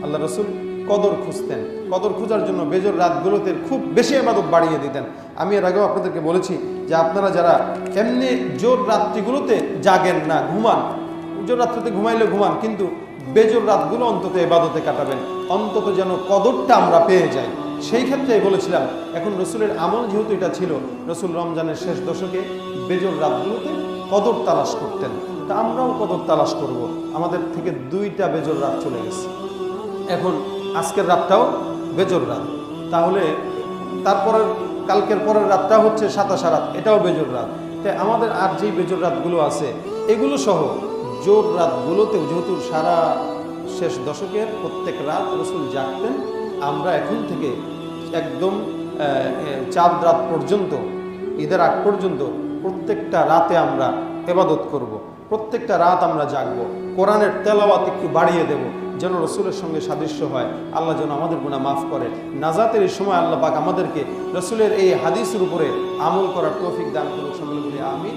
আল্লাহ রসুল কদর খুঁজতেন। কদর খোঁজার জন্য বেজর রাতগুলোতে খুব বেশি ইবাদত বাড়িয়ে দিতেন। আমি এর আগেও আপনাদেরকে বলেছি যে আপনারা যারা এমনি জোর রাত্রিগুলোতে জাগেন না, ঘুমান, জোর রাত্রিতে ঘুমাইলে ঘুমান, কিন্তু বেজর রাতগুলো অন্তত ইবাদতে কাটাবেন, অন্তত যেন কদরটা আমরা পেয়ে যাই। সেই ক্ষেত্রে বলেছিলাম, এখন রসুলের আমল যেহেতু এটা ছিল, রসুল রমজানের শেষ দশকে বেজর রাতগুলোতে কদর তালাশ করতেন। তা আমরাও কদর তালাশ করব। আমাদের থেকে 2টা বেজর রাত চলে গেছে, এখন আজকের রাতটাও বেজর রাত। তাহলে তারপরের কালকের পরের রাতটা হচ্ছে 27 রাত, এটাও বেজর রাত। তাই আমাদের আর যেই বেজর রাতগুলো আছে এগুলো সহ জোর রাতগুলোতেও যেহেতু সারা শেষ দশকের প্রত্যেক রাত রসুল জাগতেন, আমরা এখন থেকে একদম চাঁদ রাত পর্যন্ত, ঈদের আগ পর্যন্ত প্রত্যেকটা রাতে আমরা ইবাদত করব, প্রত্যেকটা রাত আমরা জাগবো, কোরআনের তেলাওয়াত একটু বাড়িয়ে দেব, যেন রসুলের সঙ্গে সাদৃশ্য হয়। আল্লাহ যেন আমাদের গুনাহ মাফ করে। নাজাতের এই সময় আল্লাহ পাক আমাদেরকে রসুলের এই হাদিসের উপরে আমল করার তৌফিক দান করুক। সকলে বলি আমিন।